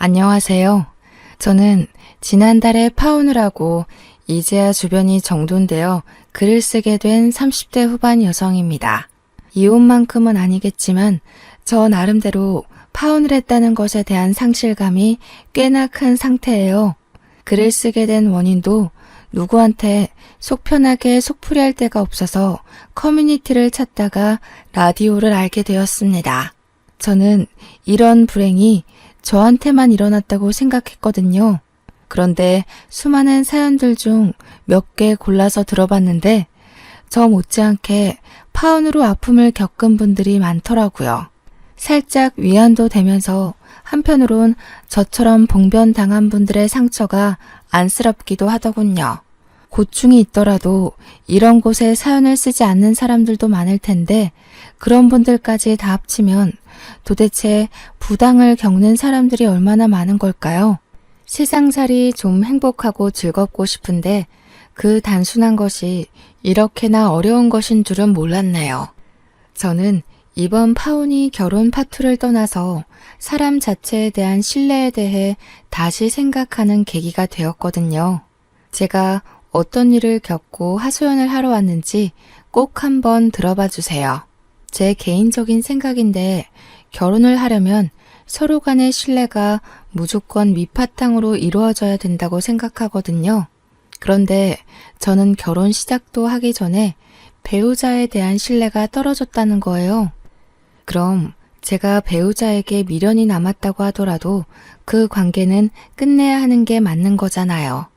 안녕하세요. 저는 지난달에 파혼을 하고 이제야 주변이 정돈되어 글을 쓰게 된 30대 후반 여성입니다. 이혼만큼은 아니겠지만 저 나름대로 파혼을 했다는 것에 대한 상실감이 꽤나 큰 상태예요. 글을 쓰게 된 원인도 누구한테 속 편하게 속풀이할 데가 없어서 커뮤니티를 찾다가 라디오를 알게 되었습니다. 저는 이런 불행이 저한테만 일어났다고 생각했거든요. 그런데 수많은 사연들 중 몇 개 골라서 들어봤는데 저 못지않게 파혼으로 아픔을 겪은 분들이 많더라고요. 살짝 위안도 되면서 한편으론 저처럼 봉변당한 분들의 상처가 안쓰럽기도 하더군요. 고충이 있더라도 이런 곳에 사연을 쓰지 않는 사람들도 많을 텐데 그런 분들까지 다 합치면 도대체 부당을 겪는 사람들이 얼마나 많은 걸까요? 세상살이 좀 행복하고 즐겁고 싶은데 그 단순한 것이 이렇게나 어려운 것인 줄은 몰랐네요. 저는 이번 파혼이 결혼 파투를 떠나서 사람 자체에 대한 신뢰에 대해 다시 생각하는 계기가 되었거든요. 제가 어떤 일을 겪고 하소연을 하러 왔는지 꼭 한번 들어봐 주세요. 제 개인적인 생각인데 결혼을 하려면 서로 간의 신뢰가 무조건 밑바탕으로 이루어져야 된다고 생각하거든요. 그런데 저는 결혼 시작도 하기 전에 배우자에 대한 신뢰가 떨어졌다는 거예요. 그럼 제가 배우자에게 미련이 남았다고 하더라도 그 관계는 끝내야 하는 게 맞는 거잖아요.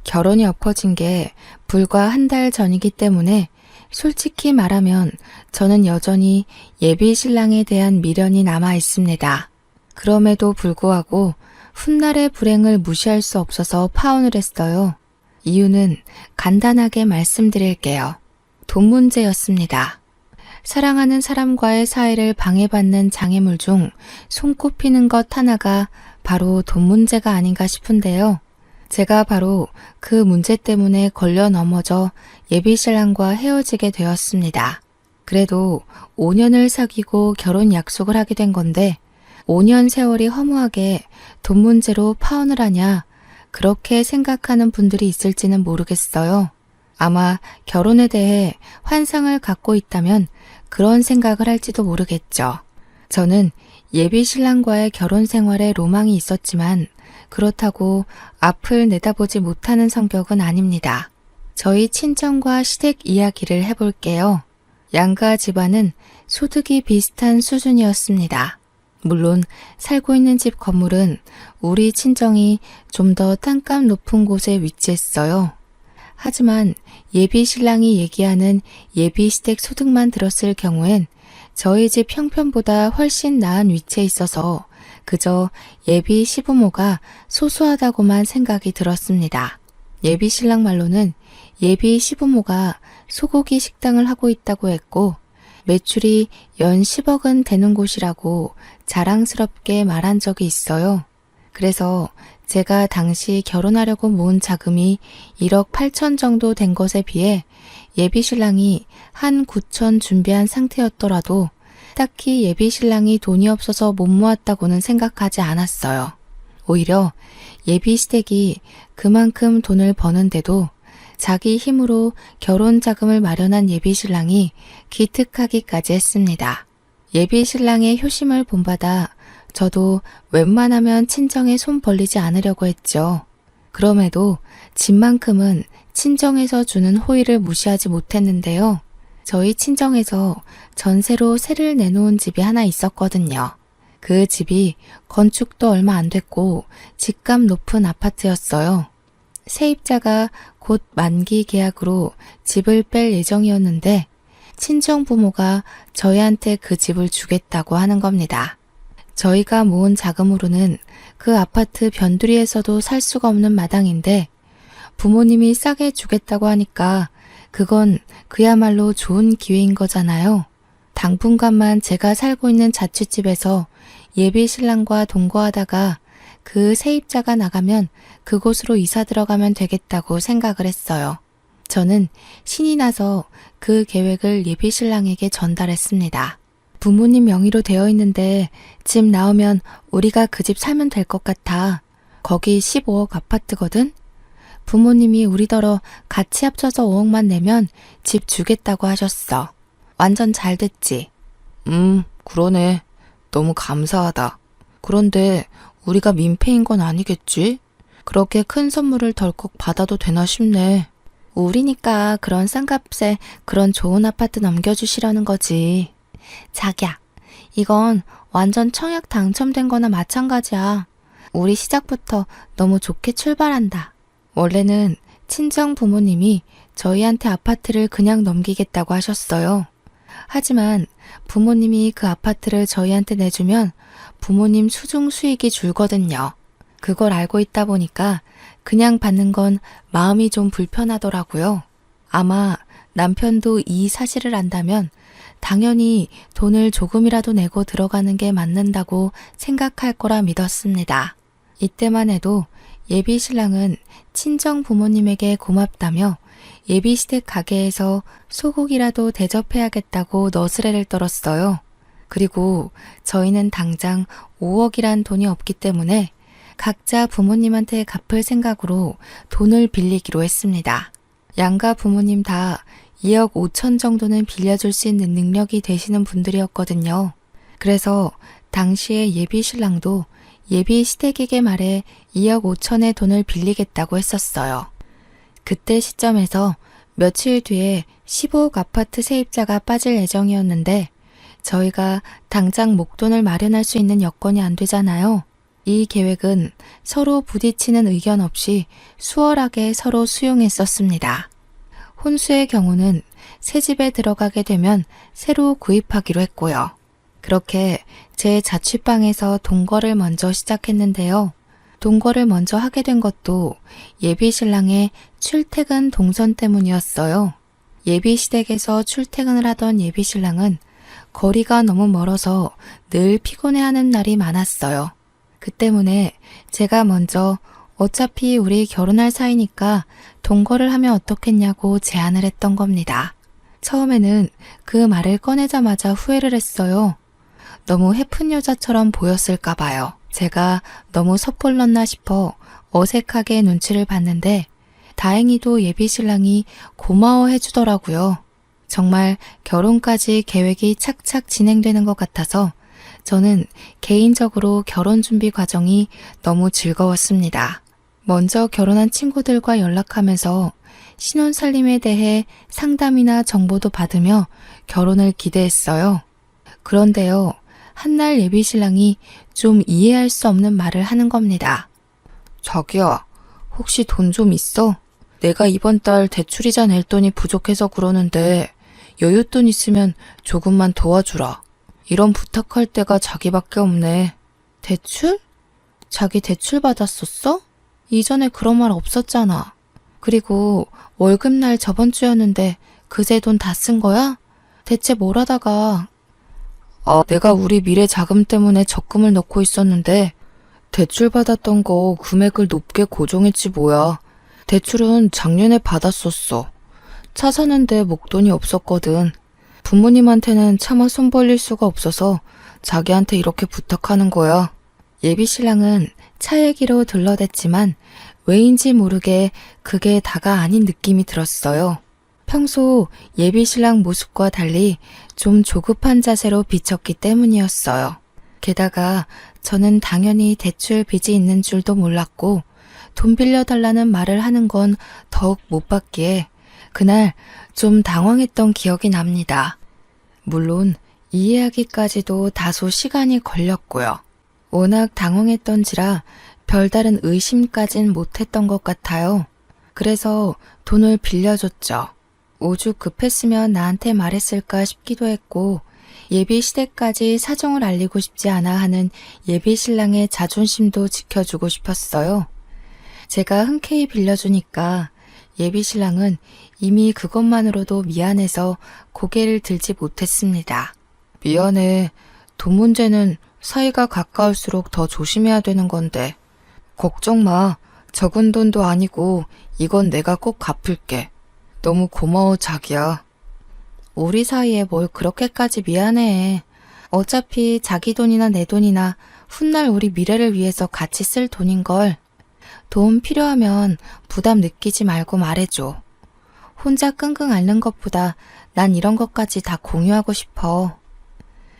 결혼이 엎어진 게 불과 한 달 전이기 때문에 솔직히 말하면 저는 여전히 예비 신랑에 대한 미련이 남아 있습니다. 그럼에도 불구하고 훗날의 불행을 무시할 수 없어서 파혼을 했어요. 이유는 간단하게 말씀드릴게요. 돈 문제였습니다. 사랑하는 사람과의 사이를 방해받는 장애물 중 손꼽히는 것 하나가 바로 돈 문제가 아닌가 싶은데요. 제가 바로 그 문제 때문에 걸려 넘어져 예비신랑과 헤어지게 되었습니다. 그래도 5년을 사귀고 결혼 약속을 하게 된 건데 5년 세월이 허무하게 돈 문제로 파혼을 하냐 그렇게 생각하는 분들이 있을지는 모르겠어요. 아마 결혼에 대해 환상을 갖고 있다면 그런 생각을 할지도 모르겠죠. 저는 예비신랑과의 결혼 생활에 로망이 있었지만 그렇다고 앞을 내다보지 못하는 성격은 아닙니다. 저희 친정과 시댁 이야기를 해볼게요. 양가 집안은 소득이 비슷한 수준이었습니다. 물론 살고 있는 집 건물은 우리 친정이 좀 더 땅값 높은 곳에 위치했어요. 하지만 예비 신랑이 얘기하는 예비 시댁 소득만 들었을 경우엔 저희 집 형편보다 훨씬 나은 위치에 있어서 그저 예비 시부모가 소소하다고만 생각이 들었습니다. 예비 신랑 말로는 예비 시부모가 소고기 식당을 하고 있다고 했고 매출이 연 10억은 되는 곳이라고 자랑스럽게 말한 적이 있어요. 그래서 제가 당시 결혼하려고 모은 자금이 1억 8천 정도 된 것에 비해 예비 신랑이 한 9천 준비한 상태였더라도 딱히 예비 신랑이 돈이 없어서 못 모았다고는 생각하지 않았어요. 오히려 예비 시댁이 그만큼 돈을 버는데도 자기 힘으로 결혼 자금을 마련한 예비 신랑이 기특하기까지 했습니다. 예비 신랑의 효심을 본받아 저도 웬만하면 친정에 손 벌리지 않으려고 했죠. 그럼에도 집만큼은 친정에서 주는 호의를 무시하지 못했는데요. 저희 친정에서 전세로 세를 내놓은 집이 하나 있었거든요. 그 집이 건축도 얼마 안 됐고 집값 높은 아파트였어요. 세입자가 곧 만기 계약으로 집을 뺄 예정이었는데 친정 부모가 저희한테 그 집을 주겠다고 하는 겁니다. 저희가 모은 자금으로는 그 아파트 변두리에서도 살 수가 없는 마당인데 부모님이 싸게 주겠다고 하니까 그건 그야말로 좋은 기회인 거잖아요. 당분간만 제가 살고 있는 자취집에서 예비 신랑과 동거하다가 그 세입자가 나가면 그곳으로 이사 들어가면 되겠다고 생각을 했어요. 저는 신이 나서 그 계획을 예비 신랑에게 전달했습니다. 부모님 명의로 되어 있는데 집 나오면 우리가 그 집 살면 될 것 같아. 거기 15억 아파트거든? 부모님이 우리더러 같이 합쳐서 5억만 내면 집 주겠다고 하셨어. 완전 잘 됐지? 그러네. 너무 감사하다. 그런데 우리가 민폐인 건 아니겠지? 그렇게 큰 선물을 덜컥 받아도 되나 싶네. 우리니까 그런 싼 값에 그런 좋은 아파트 넘겨주시려는 거지. 자기야, 이건 완전 청약 당첨된 거나 마찬가지야. 우리 시작부터 너무 좋게 출발한다. 원래는 친정 부모님이 저희한테 아파트를 그냥 넘기겠다고 하셨어요. 하지만 부모님이 그 아파트를 저희한테 내주면 부모님 수중 수익이 줄거든요. 그걸 알고 있다 보니까 그냥 받는 건 마음이 좀 불편하더라고요. 아마 남편도 이 사실을 안다면 당연히 돈을 조금이라도 내고 들어가는 게 맞는다고 생각할 거라 믿었습니다. 이때만 해도 예비 신랑은 친정 부모님에게 고맙다며 예비시댁 가게에서 소고기라도 대접해야겠다고 너스레를 떨었어요. 그리고 저희는 당장 5억이란 돈이 없기 때문에 각자 부모님한테 갚을 생각으로 돈을 빌리기로 했습니다. 양가 부모님 다 2억 5천 정도는 빌려줄 수 있는 능력이 되시는 분들이었거든요. 그래서 당시에 예비 신랑도 예비 시댁에게 말해 2억 5천의 돈을 빌리겠다고 했었어요. 그때 시점에서 며칠 뒤에 15억 아파트 세입자가 빠질 예정이었는데 저희가 당장 목돈을 마련할 수 있는 여건이 안 되잖아요. 이 계획은 서로 부딪히는 의견 없이 수월하게 서로 수용했었습니다. 혼수의 경우는 새 집에 들어가게 되면 새로 구입하기로 했고요. 그렇게 제 자취방에서 동거를 먼저 시작했는데요. 동거를 먼저 하게 된 것도 예비 신랑의 출퇴근 동선 때문이었어요. 예비 시댁에서 출퇴근을 하던 예비 신랑은 거리가 너무 멀어서 늘 피곤해하는 날이 많았어요. 그 때문에 제가 먼저 어차피 우리 결혼할 사이니까 동거를 하면 어떻겠냐고 제안을 했던 겁니다. 처음에는 그 말을 꺼내자마자 후회를 했어요. 너무 해픈 여자처럼 보였을까 봐요. 제가 너무 섣불렀나 싶어 어색하게 눈치를 봤는데 다행히도 예비 신랑이 고마워해 주더라고요. 정말 결혼까지 계획이 착착 진행되는 것 같아서 저는 개인적으로 결혼 준비 과정이 너무 즐거웠습니다. 먼저 결혼한 친구들과 연락하면서 신혼살림에 대해 상담이나 정보도 받으며 결혼을 기대했어요. 그런데요, 한날 예비 신랑이 좀 이해할 수 없는 말을 하는 겁니다. 자기야, 혹시 돈 좀 있어? 내가 이번 달 대출이자 낼 돈이 부족해서 그러는데 여윳돈 있으면 조금만 도와주라. 이런 부탁할 때가 자기밖에 없네. 대출? 자기 대출 받았었어? 이전에 그런 말 없었잖아. 그리고 월급날 저번 주였는데 그새 돈 다 쓴 거야? 대체 뭘 하다가... 내가 우리 미래 자금 때문에 적금을 넣고 있었는데 대출 받았던 거 금액을 높게 고정했지 뭐야. 대출은 작년에 받았었어. 차 사는데 목돈이 없었거든. 부모님한테는 차마 손 벌릴 수가 없어서 자기한테 이렇게 부탁하는 거야. 예비 신랑은 차 얘기로 둘러댔지만 왜인지 모르게 그게 다가 아닌 느낌이 들었어요. 평소 예비 신랑 모습과 달리 좀 조급한 자세로 비쳤기 때문이었어요. 게다가 저는 당연히 대출 빚이 있는 줄도 몰랐고 돈 빌려달라는 말을 하는 건 더욱 못 받기에 그날 좀 당황했던 기억이 납니다. 물론 이해하기까지도 다소 시간이 걸렸고요. 워낙 당황했던지라 별다른 의심까진 못했던 것 같아요. 그래서 돈을 빌려줬죠. 오죽 급했으면 나한테 말했을까 싶기도 했고 예비 시댁까지 사정을 알리고 싶지 않아 하는 예비 신랑의 자존심도 지켜주고 싶었어요. 제가 흔쾌히 빌려주니까 예비 신랑은 이미 그것만으로도 미안해서 고개를 들지 못했습니다. 미안해. 돈 문제는 사이가 가까울수록 더 조심해야 되는 건데. 걱정 마. 적은 돈도 아니고 이건 내가 꼭 갚을게. 너무 고마워 자기야. 우리 사이에 뭘 그렇게까지 미안해. 어차피 자기 돈이나 내 돈이나 훗날 우리 미래를 위해서 같이 쓸 돈인걸. 도움 필요하면 부담 느끼지 말고 말해줘. 혼자 끙끙 앓는 것보다 난 이런 것까지 다 공유하고 싶어.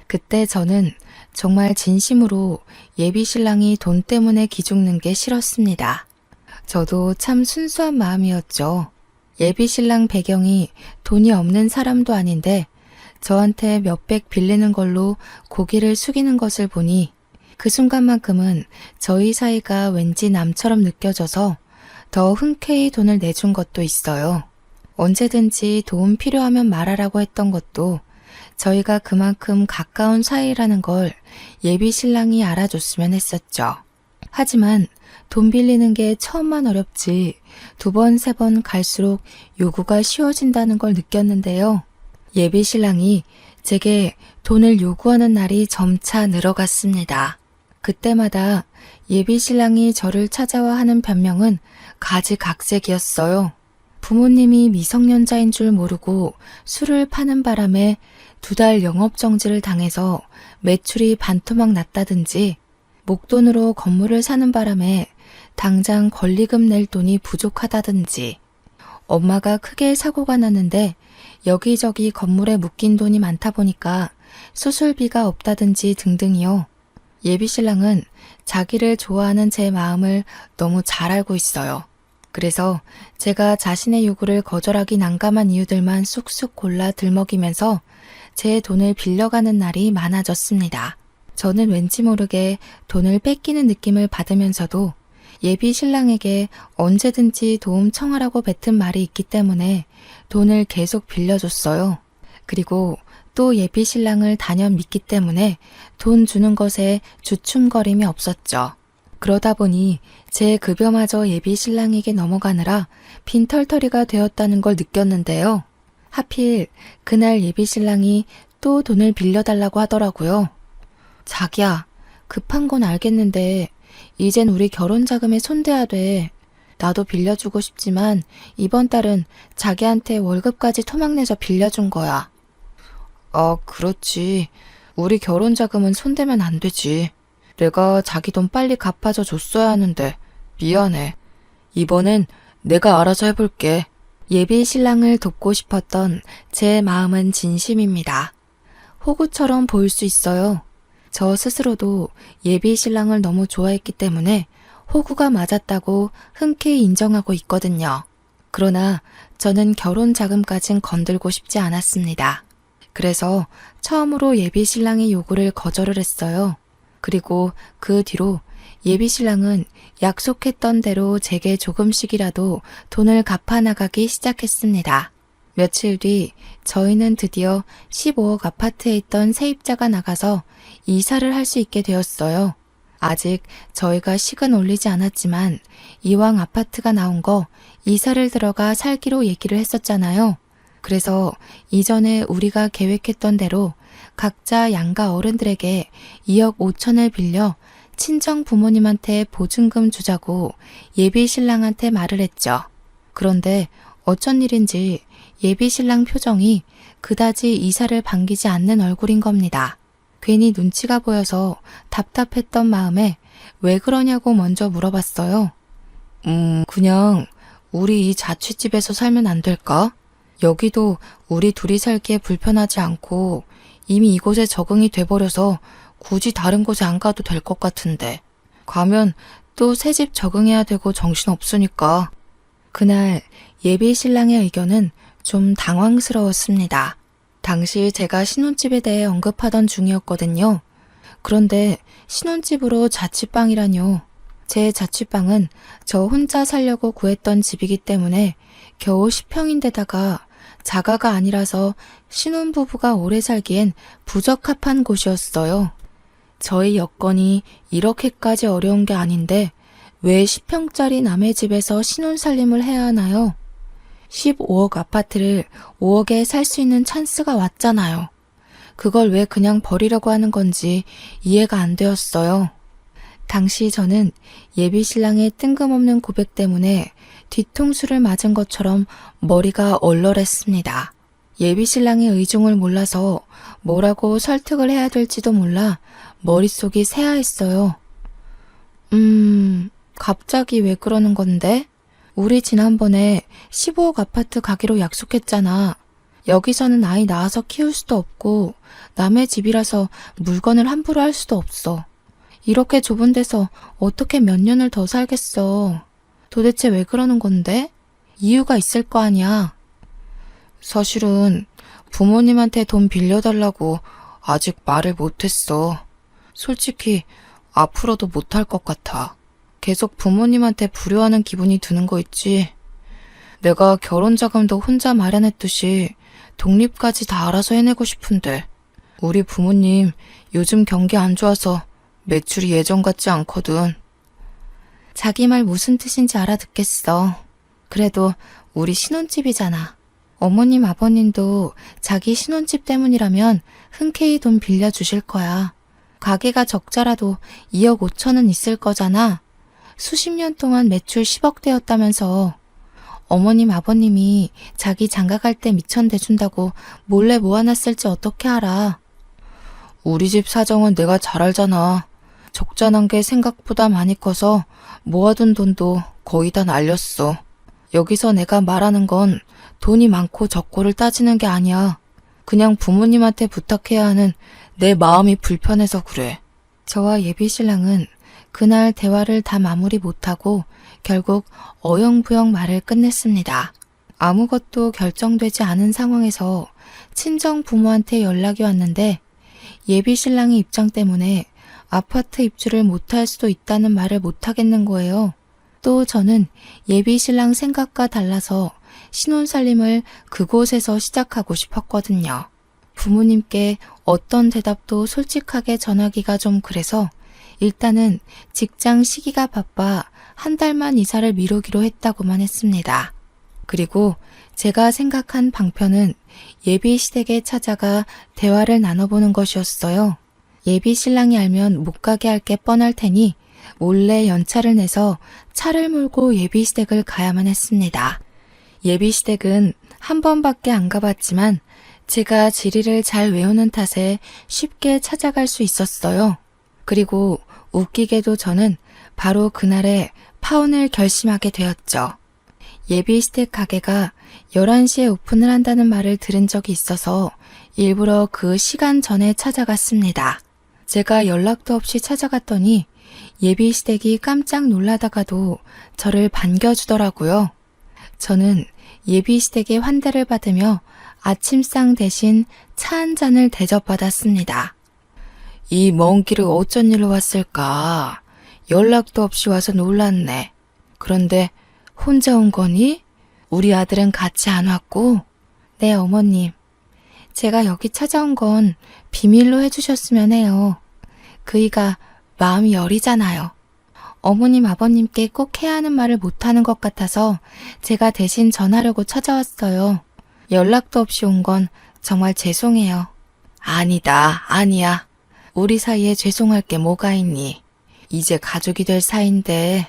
그때 저는 정말 진심으로 예비 신랑이 돈 때문에 기죽는 게 싫었습니다. 저도 참 순수한 마음이었죠. 예비 신랑 배경이 돈이 없는 사람도 아닌데 저한테 몇백 빌리는 걸로 고개를 숙이는 것을 보니 그 순간만큼은 저희 사이가 왠지 남처럼 느껴져서 더 흔쾌히 돈을 내준 것도 있어요. 언제든지 도움 필요하면 말하라고 했던 것도 저희가 그만큼 가까운 사이라는 걸 예비 신랑이 알아줬으면 했었죠. 하지만 돈 빌리는 게 처음만 어렵지 두 번, 세 번 갈수록 요구가 쉬워진다는 걸 느꼈는데요. 예비 신랑이 제게 돈을 요구하는 날이 점차 늘어갔습니다. 그때마다 예비 신랑이 저를 찾아와 하는 변명은 가지각색이었어요. 부모님이 미성년자인 줄 모르고 술을 파는 바람에 2달 영업정지를 당해서 매출이 반토막 났다든지 목돈으로 건물을 사는 바람에 당장 권리금 낼 돈이 부족하다든지 엄마가 크게 사고가 났는데 여기저기 건물에 묶인 돈이 많다 보니까 수술비가 없다든지 등등이요. 예비 신랑은 자기를 좋아하는 제 마음을 너무 잘 알고 있어요. 그래서 제가 자신의 요구를 거절하기 난감한 이유들만 쑥쑥 골라 들먹이면서 제 돈을 빌려가는 날이 많아졌습니다. 저는 왠지 모르게 돈을 뺏기는 느낌을 받으면서도 예비 신랑에게 언제든지 도움 청하라고 뱉은 말이 있기 때문에 돈을 계속 빌려줬어요. 그리고 또 예비 신랑을 단연 믿기 때문에 돈 주는 것에 주춤거림이 없었죠. 그러다 보니 제 급여마저 예비 신랑에게 넘어가느라 빈털터리가 되었다는 걸 느꼈는데요. 하필 그날 예비 신랑이 또 돈을 빌려달라고 하더라고요. 자기야, 급한 건 알겠는데 이젠 우리 결혼 자금에 손대야 돼. 나도 빌려주고 싶지만 이번 달은 자기한테 월급까지 토막내서 빌려준 거야. 아, 그렇지. 우리 결혼 자금은 손대면 안 되지. 내가 자기 돈 빨리 갚아줘 줬어야 하는데 미안해. 이번엔 내가 알아서 해볼게. 예비 신랑을 돕고 싶었던 제 마음은 진심입니다. 호구처럼 보일 수 있어요. 저 스스로도 예비 신랑을 너무 좋아했기 때문에 호구가 맞았다고 흔쾌히 인정하고 있거든요. 그러나 저는 결혼 자금까진 건들고 싶지 않았습니다. 그래서 처음으로 예비 신랑의 요구를 거절을 했어요. 그리고 그 뒤로 예비 신랑은 약속했던 대로 제게 조금씩이라도 돈을 갚아 나가기 시작했습니다. 며칠 뒤 저희는 드디어 15억 아파트에 있던 세입자가 나가서 이사를 할 수 있게 되었어요. 아직 저희가 식은 올리지 않았지만 이왕 아파트가 나온 거 이사를 들어가 살기로 얘기를 했었잖아요. 그래서 이전에 우리가 계획했던 대로 각자 양가 어른들에게 2억 5천을 빌려 친정 부모님한테 보증금 주자고 예비 신랑한테 말을 했죠. 그런데 어쩐 일인지 예비 신랑 표정이 그다지 이사를 반기지 않는 얼굴인 겁니다. 괜히 눈치가 보여서 답답했던 마음에 왜 그러냐고 먼저 물어봤어요. 그냥 우리 이 자취집에서 살면 안 될까? 여기도 우리 둘이 살기에 불편하지 않고 이미 이곳에 적응이 돼버려서 굳이 다른 곳에 안 가도 될 것 같은데. 가면 또 새 집 적응해야 되고 정신없으니까. 그날 예비 신랑의 의견은 좀 당황스러웠습니다. 당시 제가 신혼집에 대해 언급하던 중이었거든요. 그런데 신혼집으로 자취방이라뇨. 제 자취방은 저 혼자 살려고 구했던 집이기 때문에 겨우 10평인데다가 자가가 아니라서 신혼부부가 오래 살기엔 부적합한 곳이었어요. 저희 여건이 이렇게까지 어려운 게 아닌데 왜 10평짜리 남의 집에서 신혼살림을 해야 하나요? 15억 아파트를 5억에 살 수 있는 찬스가 왔잖아요. 그걸 왜 그냥 버리려고 하는 건지 이해가 안 되었어요. 당시 저는 예비 신랑의 뜬금없는 고백 때문에 뒤통수를 맞은 것처럼 머리가 얼얼했습니다. 예비 신랑의 의중을 몰라서 뭐라고 설득을 해야 될지도 몰라 머릿속이 새하했어요. 갑자기 왜 그러는 건데? 우리 지난번에 15억 아파트 가기로 약속했잖아. 여기서는 아이 낳아서 키울 수도 없고 남의 집이라서 물건을 함부로 할 수도 없어. 이렇게 좁은 데서 어떻게 몇 년을 더 살겠어. 도대체 왜 그러는 건데? 이유가 있을 거 아니야. 사실은 부모님한테 돈 빌려달라고 아직 말을 못했어. 솔직히 앞으로도 못할 것 같아. 계속 부모님한테 불효하는 기분이 드는 거 있지. 내가 결혼 자금도 혼자 마련했듯이 독립까지 다 알아서 해내고 싶은데 우리 부모님 요즘 경기 안 좋아서 매출이 예전 같지 않거든. 자기 말 무슨 뜻인지 알아듣겠어. 그래도 우리 신혼집이잖아. 어머님 아버님도 자기 신혼집 때문이라면 흔쾌히 돈 빌려주실 거야. 가게가 적자라도 2억 5천은 있을 거잖아. 수십 년 동안 매출 10억대였다면서 어머님 아버님이 자기 장가갈 때 미천 대준다고 몰래 모아놨을지 어떻게 알아. 우리 집 사정은 내가 잘 알잖아. 적자난 게 생각보다 많이 커서 모아둔 돈도 거의 다 날렸어. 여기서 내가 말하는 건 돈이 많고 적고를 따지는 게 아니야. 그냥 부모님한테 부탁해야 하는 내 마음이 불편해서 그래. 저와 예비 신랑은 그날 대화를 다 마무리 못하고 결국 어영부영 말을 끝냈습니다. 아무것도 결정되지 않은 상황에서 친정 부모한테 연락이 왔는데 예비 신랑의 입장 때문에 아파트 입주를 못할 수도 있다는 말을 못하겠는 거예요. 또 저는 예비 신랑 생각과 달라서 신혼살림을 그곳에서 시작하고 싶었거든요. 부모님께 어떤 대답도 솔직하게 전하기가 좀 그래서 일단은 직장 시기가 바빠 한 달만 이사를 미루기로 했다고만 했습니다. 그리고 제가 생각한 방편은 예비 시댁에 찾아가 대화를 나눠보는 것이었어요. 예비 신랑이 알면 못 가게 할 게 뻔할 테니 몰래 연차를 내서 차를 몰고 예비 시댁을 가야만 했습니다. 예비 시댁은 한 번밖에 안 가봤지만 제가 지리를 잘 외우는 탓에 쉽게 찾아갈 수 있었어요. 그리고 웃기게도 저는 바로 그날에 파혼을 결심하게 되었죠. 예비 시댁 가게가 11시에 오픈을 한다는 말을 들은 적이 있어서 일부러 그 시간 전에 찾아갔습니다. 제가 연락도 없이 찾아갔더니 예비 시댁이 깜짝 놀라다가도 저를 반겨주더라고요. 저는 예비 시댁의 환대를 받으며 아침상 대신 차 한 잔을 대접받았습니다. 이 먼 길을 어쩐 일로 왔을까? 연락도 없이 와서 놀랐네. 그런데 혼자 온 거니? 우리 아들은 같이 안 왔고? 네, 어머님. 제가 여기 찾아온 건 비밀로 해주셨으면 해요. 그이가 마음이 여리잖아요. 어머님, 아버님께 꼭 해야 하는 말을 못하는 것 같아서 제가 대신 전하려고 찾아왔어요. 연락도 없이 온 건 정말 죄송해요. 아니다, 아니야. 우리 사이에 죄송할 게 뭐가 있니? 이제 가족이 될 사이인데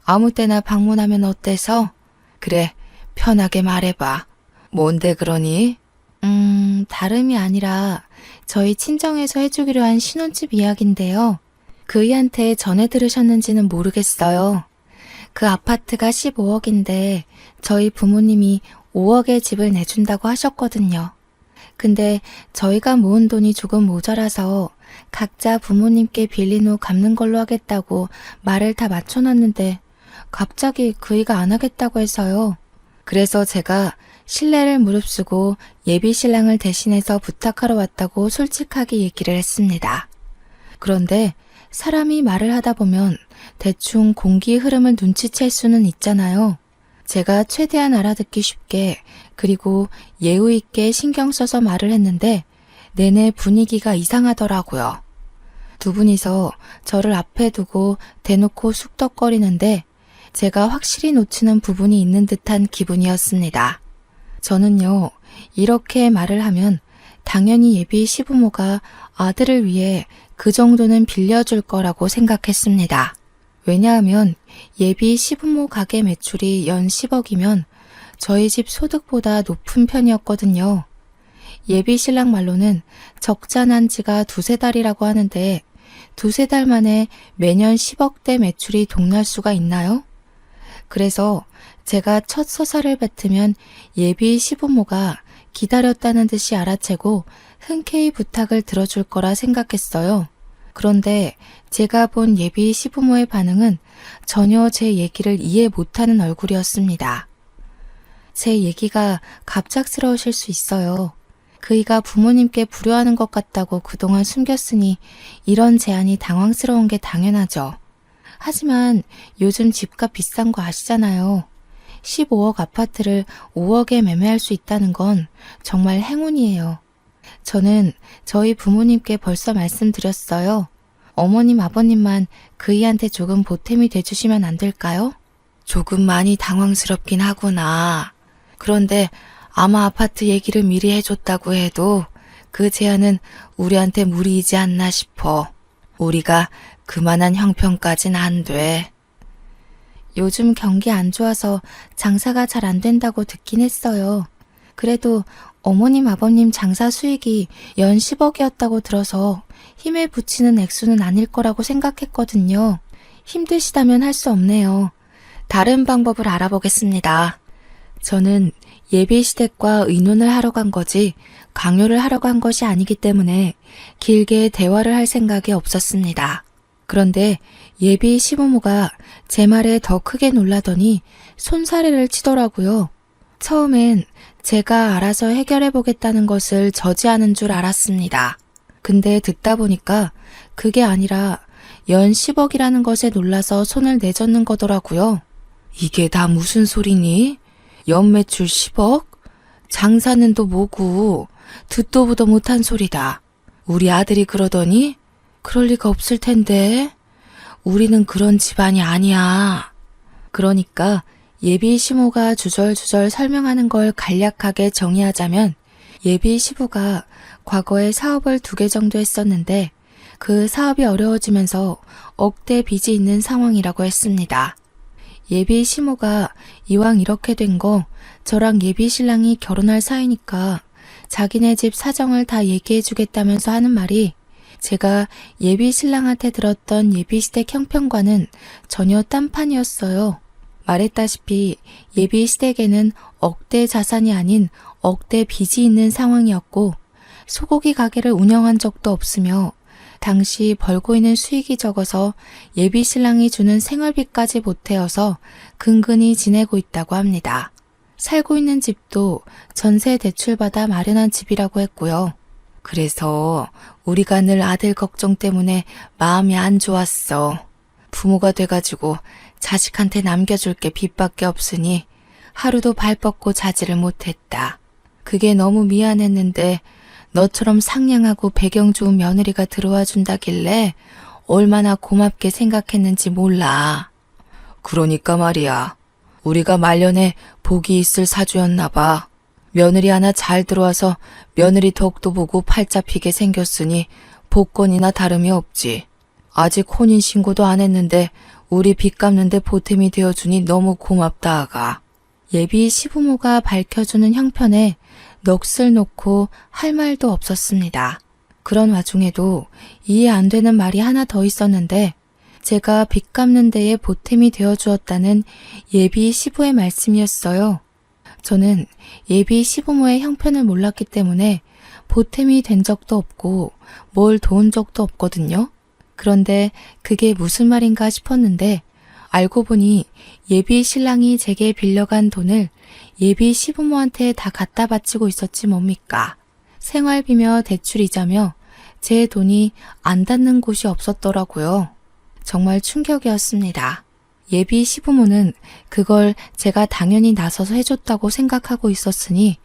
아무 때나 방문하면 어때서? 그래, 편하게 말해봐. 뭔데 그러니? 다름이 아니라 저희 친정에서 해주기로 한 신혼집 이야기인데요. 그이한테 전해 들으셨는지는 모르겠어요. 그 아파트가 15억인데 저희 부모님이 5억의 집을 내준다고 하셨거든요. 근데 저희가 모은 돈이 조금 모자라서 각자 부모님께 빌린 후 갚는 걸로 하겠다고 말을 다 맞춰놨는데 갑자기 그이가 안 하겠다고 해서요. 그래서 제가 신뢰를 무릅쓰고 예비 신랑을 대신해서 부탁하러 왔다고 솔직하게 얘기를 했습니다. 그런데 사람이 말을 하다 보면 대충 공기의 흐름을 눈치챌 수는 있잖아요. 제가 최대한 알아듣기 쉽게 그리고 예의 있게 신경 써서 말을 했는데 내내 분위기가 이상하더라고요. 두 분이서 저를 앞에 두고 대놓고 쑥덕거리는데 제가 확실히 놓치는 부분이 있는 듯한 기분이었습니다. 저는요, 이렇게 말을 하면 당연히 예비 시부모가 아들을 위해 그 정도는 빌려줄 거라고 생각했습니다. 왜냐하면 예비 시부모 가게 매출이 연 10억이면 저희 집 소득보다 높은 편이었거든요. 예비 신랑 말로는 적자난 지가 두세 달이라고 하는데 두세 달 만에 매년 10억대 매출이 동날 수가 있나요? 그래서 제가 첫 서사를 뱉으면 예비 시부모가 기다렸다는 듯이 알아채고 흔쾌히 부탁을 들어줄 거라 생각했어요. 그런데 제가 본 예비 시부모의 반응은 전혀 제 얘기를 이해 못하는 얼굴이었습니다. 제 얘기가 갑작스러우실 수 있어요. 그이가 부모님께 불효하는 것 같다고 그동안 숨겼으니 이런 제안이 당황스러운 게 당연하죠. 하지만 요즘 집값 비싼 거 아시잖아요. 15억 아파트를 5억에 매매할 수 있다는 건 정말 행운이에요. 저는 저희 부모님께 벌써 말씀드렸어요. 어머님, 아버님만 그이한테 조금 보탬이 돼주시면 안 될까요? 조금 많이 당황스럽긴 하구나. 그런데 아마 아파트 얘기를 미리 해줬다고 해도 그 제안은 우리한테 무리이지 않나 싶어. 우리가 그만한 형편까진 안 돼. 요즘 경기 안 좋아서 장사가 잘 안 된다고 듣긴 했어요. 그래도 어머님, 아버님 장사 수익이 연 10억이었다고 들어서 힘에 부치는 액수는 아닐 거라고 생각했거든요. 힘드시다면 할 수 없네요. 다른 방법을 알아보겠습니다. 저는 예비 시댁과 의논을 하러 간 거지 강요를 하러 간 것이 아니기 때문에 길게 대화를 할 생각이 없었습니다. 그런데 예비 시부모가 제 말에 더 크게 놀라더니 손사래를 치더라고요. 처음엔 제가 알아서 해결해 보겠다는 것을 저지하는 줄 알았습니다. 근데 듣다 보니까 그게 아니라 연 10억이라는 것에 놀라서 손을 내젓는 거더라고요. 이게 다 무슨 소리니? 연 매출 10억? 장사는 또 뭐고 듣도 보도 못한 소리다. 우리 아들이 그러더니? 그럴 리가 없을 텐데. 우리는 그런 집안이 아니야. 그러니까 예비 시모가 주절주절 설명하는 걸 간략하게 정의하자면 예비 시부가 과거에 사업을 2개 정도 했었는데 그 사업이 어려워지면서 억대 빚이 있는 상황이라고 했습니다. 예비 시모가 이왕 이렇게 된 거 저랑 예비 신랑이 결혼할 사이니까 자기네 집 사정을 다 얘기해 주겠다면서 하는 말이 제가 예비 신랑한테 들었던 예비 시댁 형편과는 전혀 딴판이었어요. 말했다시피 예비 시댁에는 억대 자산이 아닌 억대 빚이 있는 상황이었고 소고기 가게를 운영한 적도 없으며 당시 벌고 있는 수익이 적어서 예비 신랑이 주는 생활비까지 보태어서 근근히 지내고 있다고 합니다. 살고 있는 집도 전세 대출받아 마련한 집이라고 했고요. 그래서 우리가 늘 아들 걱정 때문에 마음이 안 좋았어. 부모가 돼가지고 자식한테 남겨줄 게 빚밖에 없으니 하루도 발 뻗고 자지를 못했다. 그게 너무 미안했는데 너처럼 상냥하고 배경 좋은 며느리가 들어와 준다길래 얼마나 고맙게 생각했는지 몰라. 그러니까 말이야. 우리가 말년에 복이 있을 사주였나 봐. 며느리 하나 잘 들어와서 며느리 덕도 보고 팔자 피게 생겼으니 복권이나 다름이 없지. 아직 혼인신고도 안 했는데 우리 빚 갚는데 보탬이 되어주니 너무 고맙다 아가. 예비 시부모가 밝혀주는 형편에 넋을 놓고 할 말도 없었습니다. 그런 와중에도 이해 안 되는 말이 하나 더 있었는데 제가 빚 갚는 데에 보탬이 되어주었다는 예비 시부의 말씀이었어요. 저는 예비 시부모의 형편을 몰랐기 때문에 보탬이 된 적도 없고 뭘 도운 적도 없거든요. 그런데 그게 무슨 말인가 싶었는데 알고 보니 예비 신랑이 제게 빌려간 돈을 예비 시부모한테 다 갖다 바치고 있었지 뭡니까. 생활비며 대출이자며 제 돈이 안 닿는 곳이 없었더라고요. 정말 충격이었습니다. 예비 시부모는 그걸 제가 당연히 나서서 해줬다고 생각하고 있었으니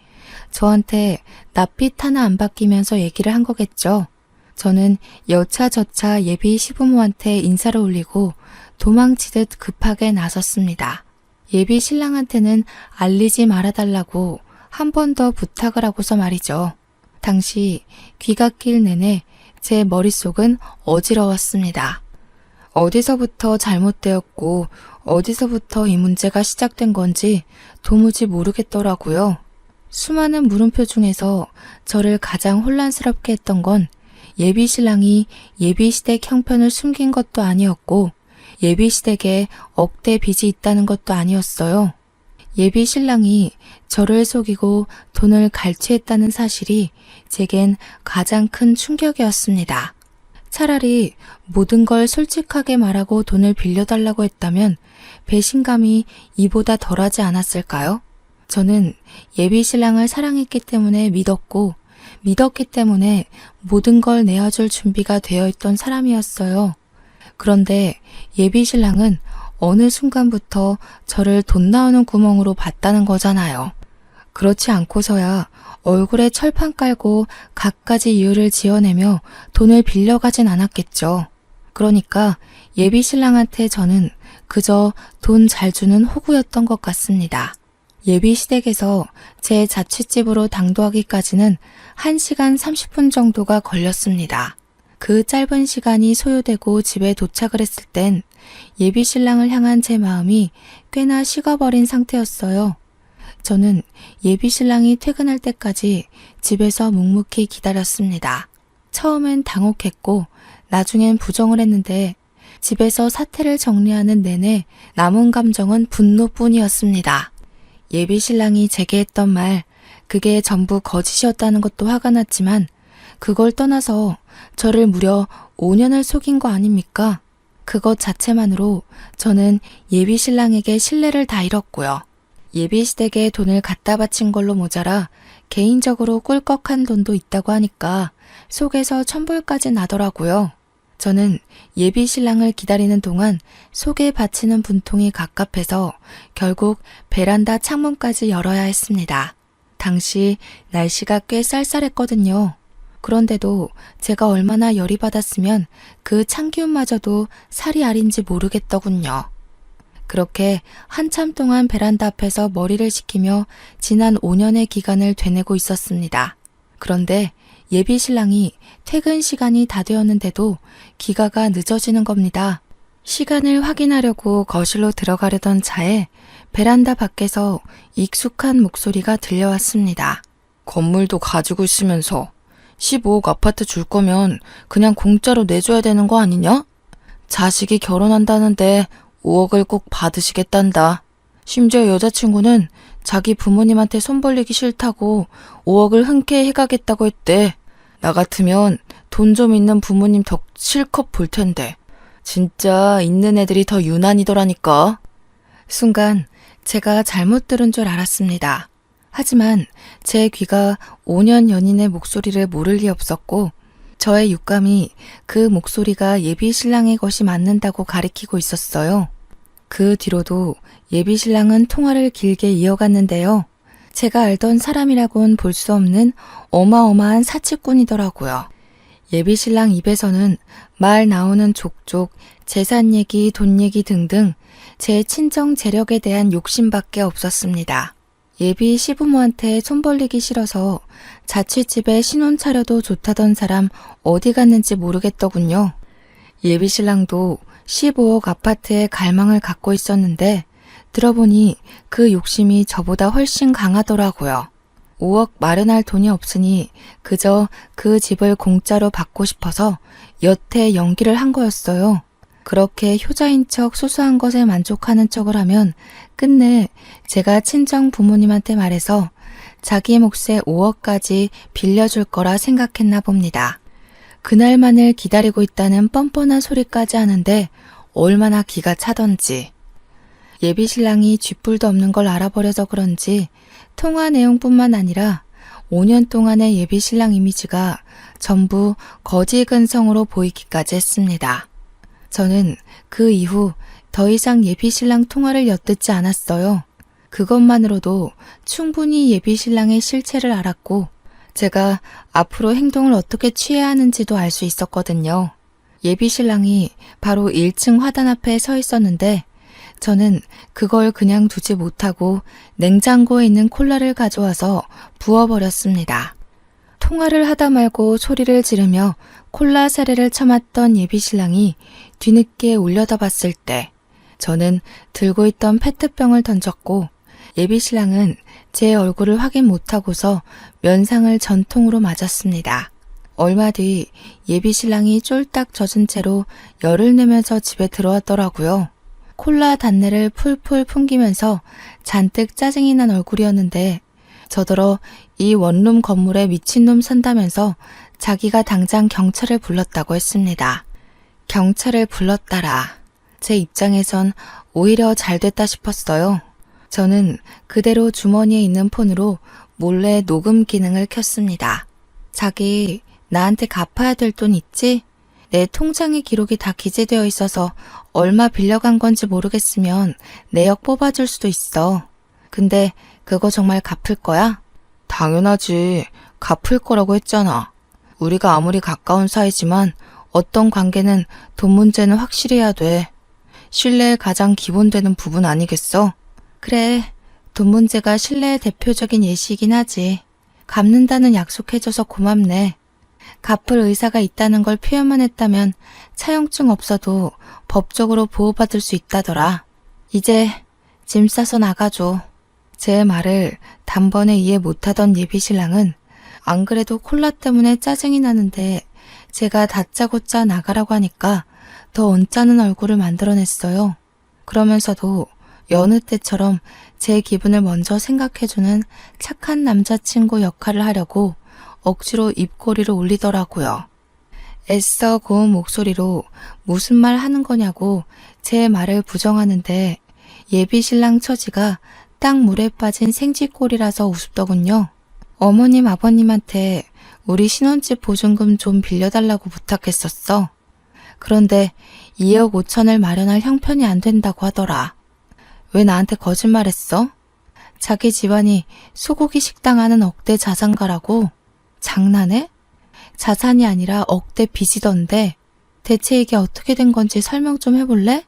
저한테 낯빛 하나 안 바뀌면서 얘기를 한 거겠죠. 저는 여차저차 예비 시부모한테 인사를 올리고 도망치듯 급하게 나섰습니다. 예비 신랑한테는 알리지 말아달라고 한 번 더 부탁을 하고서 말이죠. 당시 귀가 낄 내내 제 머릿속은 어지러웠습니다. 어디서부터 잘못되었고 어디서부터 이 문제가 시작된 건지 도무지 모르겠더라고요. 수많은 물음표 중에서 저를 가장 혼란스럽게 했던 건 예비신랑이 예비시댁 형편을 숨긴 것도 아니었고 예비시댁에 억대 빚이 있다는 것도 아니었어요. 예비신랑이 저를 속이고 돈을 갈취했다는 사실이 제겐 가장 큰 충격이었습니다. 차라리 모든 걸 솔직하게 말하고 돈을 빌려달라고 했다면 배신감이 이보다 덜하지 않았을까요? 저는 예비신랑을 사랑했기 때문에 믿었기 때문에 모든 걸 내어줄 준비가 되어 있던 사람이었어요. 그런데 예비신랑은 어느 순간부터 저를 돈 나오는 구멍으로 봤다는 거잖아요. 그렇지 않고서야 얼굴에 철판 깔고 갖가지 이유를 지어내며 돈을 빌려가진 않았겠죠. 그러니까 예비신랑한테 저는 그저 돈 잘 주는 호구였던 것 같습니다. 예비시댁에서 제 자취집으로 당도하기까지는 1시간 30분 정도가 걸렸습니다. 그 짧은 시간이 소요되고 집에 도착을 했을 땐 예비신랑을 향한 제 마음이 꽤나 식어버린 상태였어요. 저는 예비신랑이 퇴근할 때까지 집에서 묵묵히 기다렸습니다. 처음엔 당혹했고 나중엔 부정을 했는데 집에서 사태를 정리하는 내내 남은 감정은 분노뿐이었습니다. 예비신랑이 제게 했던 말, 그게 전부 거짓이었다는 것도 화가 났지만 그걸 떠나서 저를 무려 5년을 속인 거 아닙니까? 그것 자체만으로 저는 예비신랑에게 신뢰를 다 잃었고요. 예비시댁에 돈을 갖다 바친 걸로 모자라 개인적으로 꿀꺽한 돈도 있다고 하니까 속에서 천불까지 나더라고요. 저는 예비신랑을 기다리는 동안 속에 받치는 분통이 갑갑해서 결국 베란다 창문까지 열어야 했습니다. 당시 날씨가 꽤 쌀쌀했거든요. 그런데도 제가 얼마나 열이 받았으면 그 찬기운마저도 살이 아린지 모르겠더군요. 그렇게 한참 동안 베란다 앞에서 머리를 식히며 지난 5년의 기간을 되내고 있었습니다. 그런데 예비신랑이 퇴근 시간이 다 되었는데도 귀가가 늦어지는 겁니다. 시간을 확인하려고 거실로 들어가려던 차에 베란다 밖에서 익숙한 목소리가 들려왔습니다. 건물도 가지고 있으면서 15억 아파트 줄 거면 그냥 공짜로 내줘야 되는 거 아니냐? 자식이 결혼한다는데 5억을 꼭 받으시겠단다. 심지어 여자친구는 자기 부모님한테 손 벌리기 싫다고 5억을 흔쾌히 해가겠다고 했대. 나 같으면 돈 좀 있는 부모님 덕 실컷 볼 텐데. 진짜 있는 애들이 더 유난이더라니까. 순간 제가 잘못 들은 줄 알았습니다. 하지만 제 귀가 5년 연인의 목소리를 모를 리 없었고 저의 육감이 그 목소리가 예비신랑의 것이 맞는다고 가리키고 있었어요. 그 뒤로도 예비신랑은 통화를 길게 이어갔는데요. 제가 알던 사람이라고는 볼 수 없는 어마어마한 사치꾼이더라고요. 예비신랑 입에서는 말 나오는 족족, 재산 얘기, 돈 얘기 등등 제 친정 재력에 대한 욕심밖에 없었습니다. 예비 시부모한테 손 벌리기 싫어서 자취집에 신혼 차려도 좋다던 사람 어디 갔는지 모르겠더군요. 예비신랑도 15억 아파트에 갈망을 갖고 있었는데 들어보니 그 욕심이 저보다 훨씬 강하더라고요. 5억 마련할 돈이 없으니 그저 그 집을 공짜로 받고 싶어서 여태 연기를 한 거였어요. 그렇게 효자인 척 소소한 것에 만족하는 척을 하면 끝내 제가 친정 부모님한테 말해서 자기 몫의 5억까지 빌려줄 거라 생각했나 봅니다. 그날만을 기다리고 있다는 뻔뻔한 소리까지 하는데 얼마나 기가 차던지. 예비신랑이 쥐뿔도 없는 걸 알아버려서 그런지 통화 내용뿐만 아니라 5년 동안의 예비신랑 이미지가 전부 거지 근성으로 보이기까지 했습니다. 저는 그 이후 더 이상 예비신랑 통화를 엿듣지 않았어요. 그것만으로도 충분히 예비신랑의 실체를 알았고 제가 앞으로 행동을 어떻게 취해야 하는지도 알 수 있었거든요. 예비신랑이 바로 1층 화단 앞에 서 있었는데 저는 그걸 그냥 두지 못하고 냉장고에 있는 콜라를 가져와서 부어버렸습니다. 통화를 하다 말고 소리를 지르며 콜라 사례를 처맞던 예비신랑이 뒤늦게 올려다봤을 때 저는 들고 있던 페트병을 던졌고 예비신랑은 제 얼굴을 확인 못하고서 면상을 전통으로 맞았습니다. 얼마 뒤 예비신랑이 쫄딱 젖은 채로 열을 내면서 집에 들어왔더라고요. 콜라 단내를 풀풀 풍기면서 잔뜩 짜증이 난 얼굴이었는데 저더러 이 원룸 건물에 미친놈 산다면서 자기가 당장 경찰을 불렀다고 했습니다. 경찰을 불렀다라. 제 입장에선 오히려 잘 됐다 싶었어요. 저는 그대로 주머니에 있는 폰으로 몰래 녹음 기능을 켰습니다. 자기, 나한테 갚아야 될 돈 있지? 내 통장의 기록이 다 기재되어 있어서 얼마 빌려간 건지 모르겠으면 내역 뽑아줄 수도 있어. 근데 그거 정말 갚을 거야? 당연하지. 갚을 거라고 했잖아. 우리가 아무리 가까운 사이지만 어떤 관계는 돈 문제는 확실해야 돼. 신뢰의 가장 기본되는 부분 아니겠어? 그래, 돈 문제가 신뢰의 대표적인 예시이긴 하지. 갚는다는 약속해줘서 고맙네. 갚을 의사가 있다는 걸 표현만 했다면 차용증 없어도 법적으로 보호받을 수 있다더라. 이제 짐 싸서 나가줘. 제 말을 단번에 이해 못하던 예비신랑은 안 그래도 콜라 때문에 짜증이 나는데 제가 다짜고짜 나가라고 하니까 더 언짢은 얼굴을 만들어냈어요. 그러면서도 여느 때처럼 제 기분을 먼저 생각해주는 착한 남자친구 역할을 하려고 억지로 입꼬리를 올리더라고요. 애써 고운 목소리로 무슨 말 하는 거냐고 제 말을 부정하는데 예비신랑 처지가 딱 물에 빠진 생쥐꼴이라서 우습더군요. 어머님 아버님한테 우리 신혼집 보증금 좀 빌려달라고 부탁했었어. 그런데 2억 5천을 마련할 형편이 안 된다고 하더라. 왜 나한테 거짓말했어? 자기 집안이 소고기 식당 하는 억대 자산가라고. 장난해? 자산이 아니라 억대 빚이던데 대체 이게 어떻게 된 건지 설명 좀 해볼래?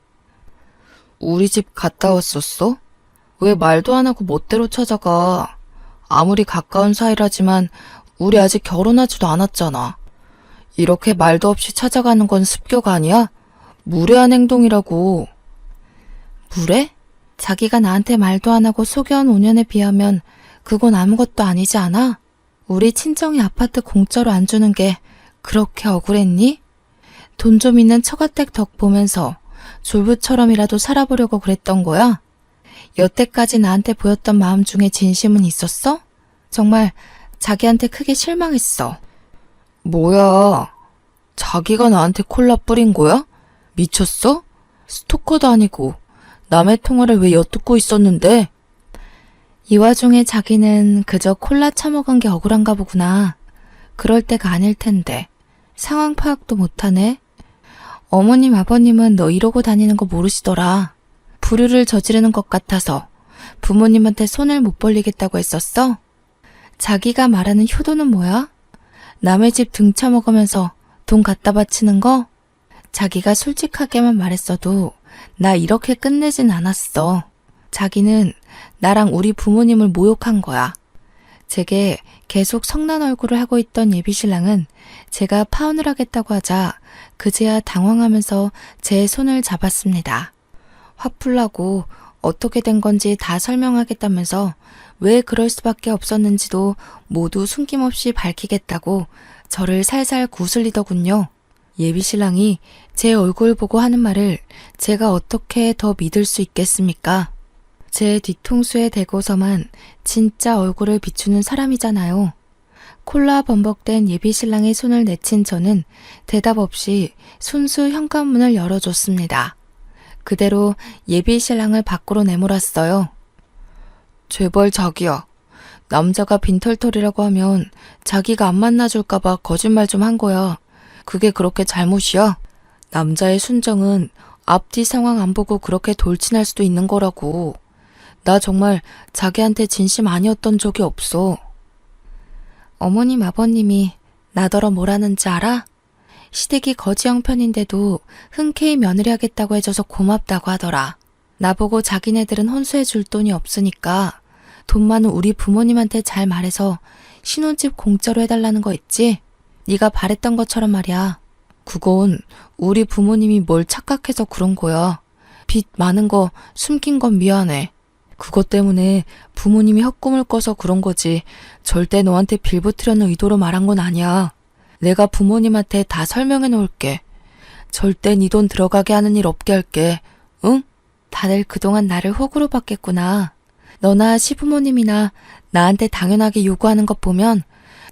우리 집 갔다 왔었어? 왜 말도 안 하고 멋대로 찾아가? 아무리 가까운 사이라지만 우리 아직 결혼하지도 않았잖아. 이렇게 말도 없이 찾아가는 건 습격 아니야? 무례한 행동이라고. 무례? 자기가 나한테 말도 안 하고 속여온 5년에 비하면 그건 아무것도 아니지 않아? 우리 친정이 아파트 공짜로 안 주는 게 그렇게 억울했니? 돈 좀 있는 처가댁 덕 보면서 졸부처럼이라도 살아보려고 그랬던 거야? 여태까지 나한테 보였던 마음 중에 진심은 있었어? 정말 자기한테 크게 실망했어. 뭐야? 자기가 나한테 콜라 뿌린 거야? 미쳤어? 스토커도 아니고 남의 통화를 왜 엿듣고 있었는데? 이 와중에 자기는 그저 콜라 처먹은 게 억울한가 보구나. 그럴 때가 아닐 텐데. 상황 파악도 못하네. 어머님 아버님은 너 이러고 다니는 거 모르시더라. 불효를 저지르는 것 같아서 부모님한테 손을 못 벌리겠다고 했었어? 자기가 말하는 효도는 뭐야? 남의 집 등쳐먹으면서 돈 갖다 바치는 거? 자기가 솔직하게만 말했어도 나 이렇게 끝내진 않았어. 자기는 나랑 우리 부모님을 모욕한 거야. 제게 계속 성난 얼굴을 하고 있던 예비신랑은 제가 파혼을 하겠다고 하자 그제야 당황하면서 제 손을 잡았습니다. 화풀나고 어떻게 된 건지 다 설명하겠다면서 왜 그럴 수밖에 없었는지도 모두 숨김없이 밝히겠다고 저를 살살 구슬리더군요. 예비신랑이 제 얼굴 보고 하는 말을 제가 어떻게 더 믿을 수 있겠습니까? 제 뒤통수에 대고서만 진짜 얼굴을 비추는 사람이잖아요. 콜라 범벅된 예비신랑의 손을 내친 저는 대답 없이 순수 현관문을 열어줬습니다. 그대로 예비신랑을 밖으로 내몰았어요. 제발 자기야. 남자가 빈털털이라고 하면 자기가 안 만나줄까봐 거짓말 좀 한 거야. 그게 그렇게 잘못이야? 남자의 순정은 앞뒤 상황 안 보고 그렇게 돌진할 수도 있는 거라고. 나 정말 자기한테 진심 아니었던 적이 없어. 어머님 아버님이 나더러 뭐라는지 알아? 시댁이 거지 형편인데도 흔쾌히 며느리 하겠다고 해줘서 고맙다고 하더라. 나보고 자기네들은 혼수해 줄 돈이 없으니까 돈 많은 우리 부모님한테 잘 말해서 신혼집 공짜로 해달라는 거 있지? 네가 바랬던 것처럼 말이야. 그건 우리 부모님이 뭘 착각해서 그런 거야. 빚 많은 거 숨긴 건 미안해. 그것 때문에 부모님이 헛꿈을 꿔서 그런 거지. 절대 너한테 빌붙으려는 의도로 말한 건 아니야. 내가 부모님한테 다 설명해 놓을게. 절대 네 돈 들어가게 하는 일 없게 할게. 응? 다들 그동안 나를 호구로 봤겠구나. 너나 시부모님이나 나한테 당연하게 요구하는 것 보면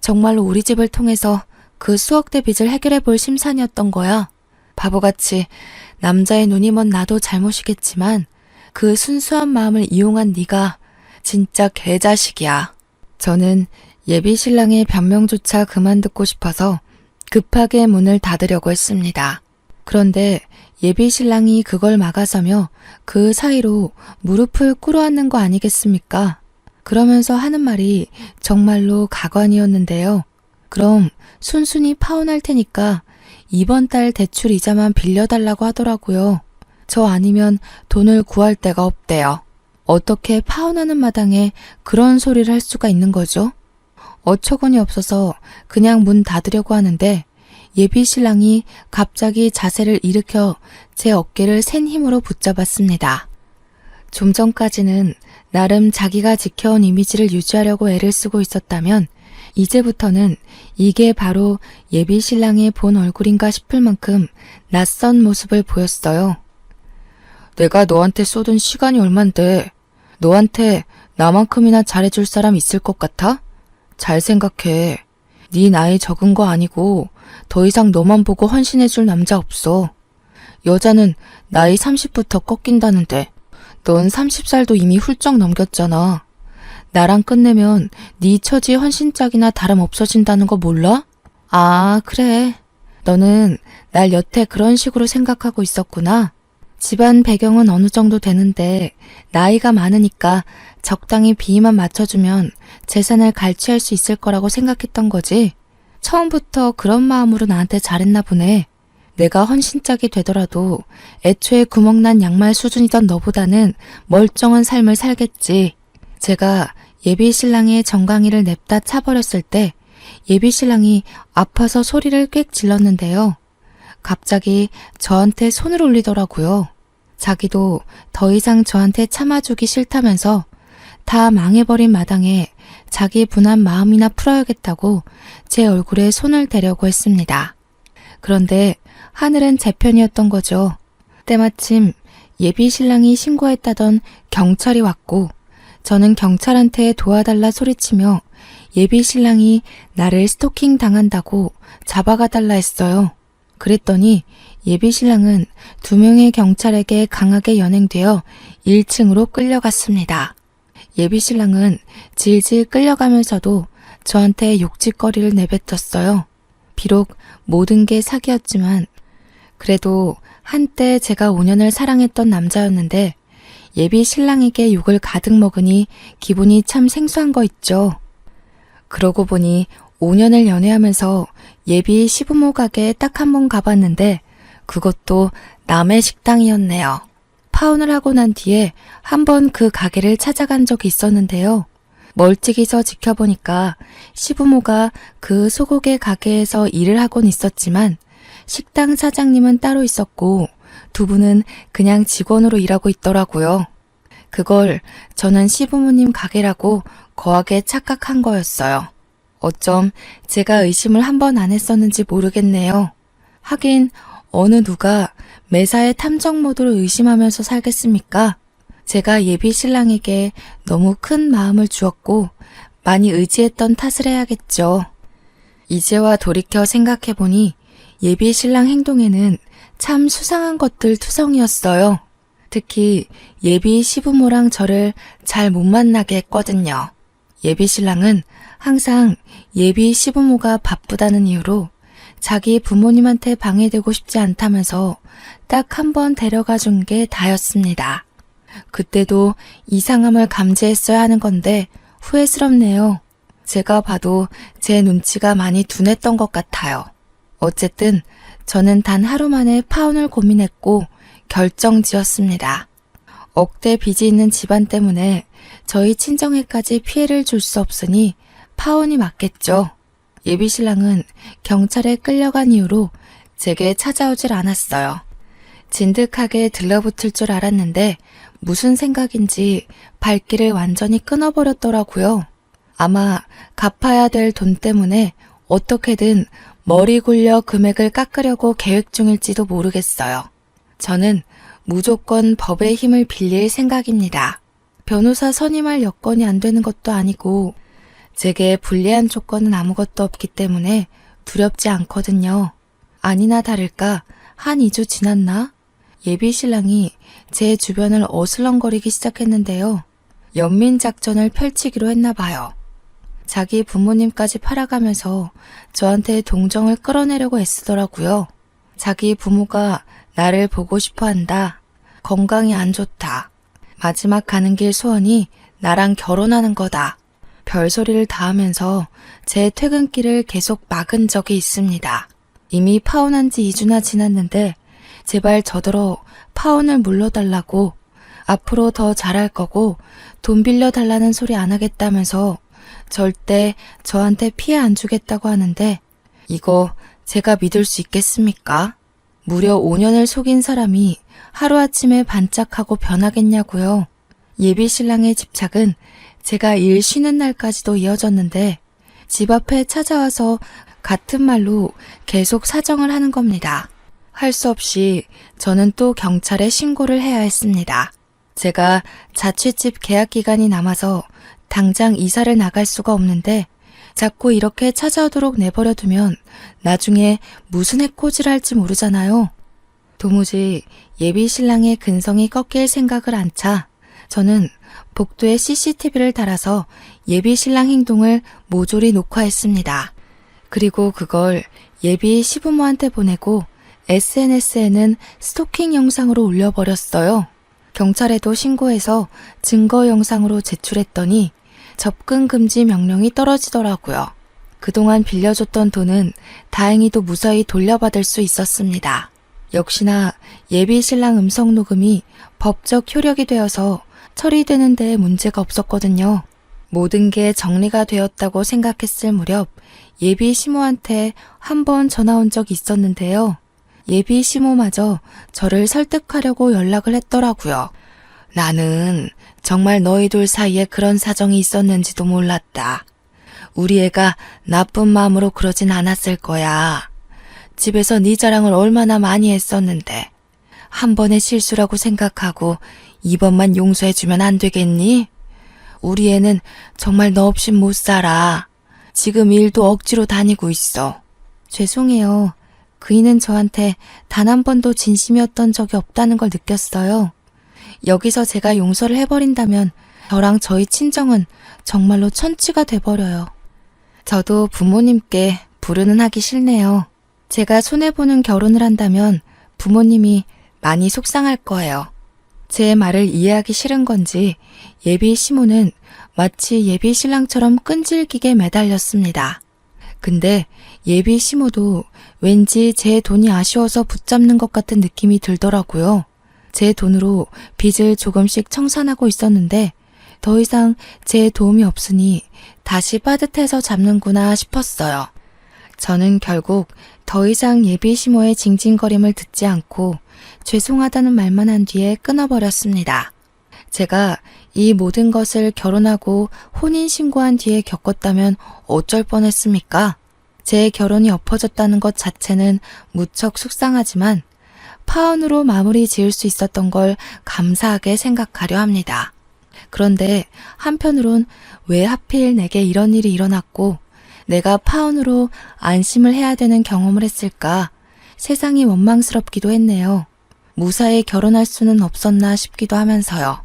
정말로 우리 집을 통해서 그 수억대 빚을 해결해 볼 심산이었던 거야. 바보같이 남자의 눈이 먼 나도 잘못이겠지만 그 순수한 마음을 이용한 네가 진짜 개자식이야. 저는 예비 신랑의 변명조차 그만 듣고 싶어서 급하게 문을 닫으려고 했습니다. 그런데 예비 신랑이 그걸 막아서며 그 사이로 무릎을 꿇어앉는 거 아니겠습니까? 그러면서 하는 말이 정말로 가관이었는데요. 그럼 순순히 파혼할 테니까 이번 달 대출 이자만 빌려달라고 하더라고요. 저 아니면 돈을 구할 데가 없대요. 어떻게 파혼하는 마당에 그런 소리를 할 수가 있는 거죠? 어처구니 없어서 그냥 문 닫으려고 하는데 예비 신랑이 갑자기 자세를 일으켜 제 어깨를 센 힘으로 붙잡았습니다. 좀 전까지는 나름 자기가 지켜온 이미지를 유지하려고 애를 쓰고 있었다면 이제부터는 이게 바로 예비 신랑의 본 얼굴인가 싶을 만큼 낯선 모습을 보였어요. 내가 너한테 쏟은 시간이 얼만데 너한테 나만큼이나 잘해줄 사람 있을 것 같아? 잘 생각해. 네 나이 적은 거 아니고 더 이상 너만 보고 헌신해줄 남자 없어. 여자는 나이 30부터 꺾인다는데 넌 30살도 이미 훌쩍 넘겼잖아. 나랑 끝내면 네 처지 헌신짝이나 다름 없어진다는 거 몰라? 아, 그래. 너는 날 여태 그런 식으로 생각하고 있었구나. 집안 배경은 어느 정도 되는데 나이가 많으니까 적당히 비위만 맞춰주면 재산을 갈취할 수 있을 거라고 생각했던 거지. 처음부터 그런 마음으로 나한테 잘했나 보네. 내가 헌신짝이 되더라도 애초에 구멍난 양말 수준이던 너보다는 멀쩡한 삶을 살겠지. 제가 예비 신랑의 정강이를 냅다 차버렸을 때 예비 신랑이 아파서 소리를 꽥 질렀는데요. 갑자기 저한테 손을 올리더라고요. 자기도 더 이상 저한테 참아주기 싫다면서 다 망해버린 마당에 자기 분한 마음이나 풀어야겠다고 제 얼굴에 손을 대려고 했습니다. 그런데 하늘은 제 편이었던 거죠. 때마침 예비 신랑이 신고했다던 경찰이 왔고 저는 경찰한테 도와달라 소리치며 예비 신랑이 나를 스토킹 당한다고 잡아가 달라 했어요. 그랬더니 예비 신랑은 2명의 경찰에게 강하게 연행되어 1층으로 끌려갔습니다. 예비 신랑은 질질 끌려가면서도 저한테 욕짓거리를 내뱉었어요. 비록 모든 게 사기였지만 그래도 한때 제가 5년을 사랑했던 남자였는데 예비 신랑에게 욕을 가득 먹으니 기분이 참 생소한 거 있죠. 그러고 보니 5년을 연애하면서 예비 시부모 가게에 딱 한 번 가봤는데 그것도 남의 식당이었네요. 파혼을 하고 난 뒤에 한 번 그 가게를 찾아간 적이 있었는데요. 멀찍이서 지켜보니까 시부모가 그 소고기 가게에서 일을 하곤 있었지만 식당 사장님은 따로 있었고 두 분은 그냥 직원으로 일하고 있더라고요. 그걸 저는 시부모님 가게라고 거하게 착각한 거였어요. 어쩜 제가 의심을 한 번 안 했었는지 모르겠네요. 하긴 어느 누가 매사에 탐정 모드로 의심하면서 살겠습니까? 제가 예비 신랑에게 너무 큰 마음을 주었고 많이 의지했던 탓을 해야겠죠. 이제와 돌이켜 생각해보니 예비 신랑 행동에는 참 수상한 것들 투성이었어요. 특히 예비 시부모랑 저를 잘 못 만나게 했거든요. 예비 신랑은 항상 예비 시부모가 바쁘다는 이유로 자기 부모님한테 방해되고 싶지 않다면서 딱 한 번 데려가 준 게 다였습니다. 그때도 이상함을 감지했어야 하는 건데 후회스럽네요. 제가 봐도 제 눈치가 많이 둔했던 것 같아요. 어쨌든 저는 단 하루 만에 파혼을 고민했고 결정지었습니다. 억대 빚이 있는 집안 때문에 저희 친정에까지 피해를 줄 수 없으니 파혼이 맞겠죠. 예비 신랑은 경찰에 끌려간 이후로 제게 찾아오질 않았어요. 진득하게 들러붙을 줄 알았는데 무슨 생각인지 발길을 완전히 끊어버렸더라고요. 아마 갚아야 될 돈 때문에 어떻게든 머리 굴려 금액을 깎으려고 계획 중일지도 모르겠어요. 저는 무조건 법의 힘을 빌릴 생각입니다. 변호사 선임할 여건이 안 되는 것도 아니고 제게 불리한 조건은 아무것도 없기 때문에 두렵지 않거든요. 아니나 다를까 한 2주 지났나? 예비 신랑이 제 주변을 어슬렁거리기 시작했는데요. 연민 작전을 펼치기로 했나 봐요. 자기 부모님까지 팔아가면서 저한테 동정을 끌어내려고 애쓰더라고요. 자기 부모가 나를 보고 싶어 한다. 건강이 안 좋다. 마지막 가는 길 소원이 나랑 결혼하는 거다. 별소리를 다 하면서 제 퇴근길을 계속 막은 적이 있습니다. 이미 파혼한 지 2주나 지났는데 제발 저더러 파혼을 물러달라고, 앞으로 더 잘할 거고 돈 빌려달라는 소리 안 하겠다면서 절대 저한테 피해 안 주겠다고 하는데 이거 제가 믿을 수 있겠습니까? 무려 5년을 속인 사람이 하루아침에 반짝하고 변하겠냐고요. 예비 신랑의 집착은 제가 일 쉬는 날까지도 이어졌는데 집 앞에 찾아와서 같은 말로 계속 사정을 하는 겁니다. 할 수 없이 저는 또 경찰에 신고를 해야 했습니다. 제가 자취집 계약 기간이 남아서 당장 이사를 나갈 수가 없는데 자꾸 이렇게 찾아오도록 내버려두면 나중에 무슨 해코지를 할지 모르잖아요. 도무지 예비 신랑의 근성이 꺾일 생각을 안 차 저는 복도에 CCTV를 달아서 예비 신랑 행동을 모조리 녹화했습니다. 그리고 그걸 예비 시부모한테 보내고 SNS에는 스토킹 영상으로 올려버렸어요. 경찰에도 신고해서 증거 영상으로 제출했더니 접근 금지 명령이 떨어지더라고요. 그동안 빌려줬던 돈은 다행히도 무사히 돌려받을 수 있었습니다. 역시나 예비 신랑 음성 녹음이 법적 효력이 되어서 처리되는 데 문제가 없었거든요. 모든 게 정리가 되었다고 생각했을 무렵 예비 시모한테 한 번 전화 온 적이 있었는데요. 예비 시모마저 저를 설득하려고 연락을 했더라고요. 나는 정말 너희 둘 사이에 그런 사정이 있었는지도 몰랐다. 우리 애가 나쁜 마음으로 그러진 않았을 거야. 집에서 네 자랑을 얼마나 많이 했었는데 한 번의 실수라고 생각하고 이번만 용서해주면 안 되겠니? 우리 애는 정말 너 없인 못 살아. 지금 일도 억지로 다니고 있어. 죄송해요. 그이는 저한테 단 한 번도 진심이었던 적이 없다는 걸 느꼈어요. 여기서 제가 용서를 해버린다면 저랑 저희 친정은 정말로 천치가 돼버려요. 저도 부모님께 불효는 하기 싫네요. 제가 손해보는 결혼을 한다면 부모님이 많이 속상할 거예요. 제 말을 이해하기 싫은 건지 예비 시모는 마치 예비 신랑처럼 끈질기게 매달렸습니다. 근데 예비 시모도 왠지 제 돈이 아쉬워서 붙잡는 것 같은 느낌이 들더라고요. 제 돈으로 빚을 조금씩 청산하고 있었는데 더 이상 제 도움이 없으니 다시 빠듯해서 잡는구나 싶었어요. 저는 결국 더 이상 예비 시모의 징징거림을 듣지 않고 죄송하다는 말만 한 뒤에 끊어버렸습니다. 제가 이 모든 것을 결혼하고 혼인신고한 뒤에 겪었다면 어쩔 뻔했습니까? 제 결혼이 엎어졌다는 것 자체는 무척 속상하지만 파혼으로 마무리 지을 수 있었던 걸 감사하게 생각하려 합니다. 그런데 한편으론 왜 하필 내게 이런 일이 일어났고 내가 파혼으로 안심을 해야 되는 경험을 했을까 세상이 원망스럽기도 했네요. 무사히 결혼할 수는 없었나 싶기도 하면서요.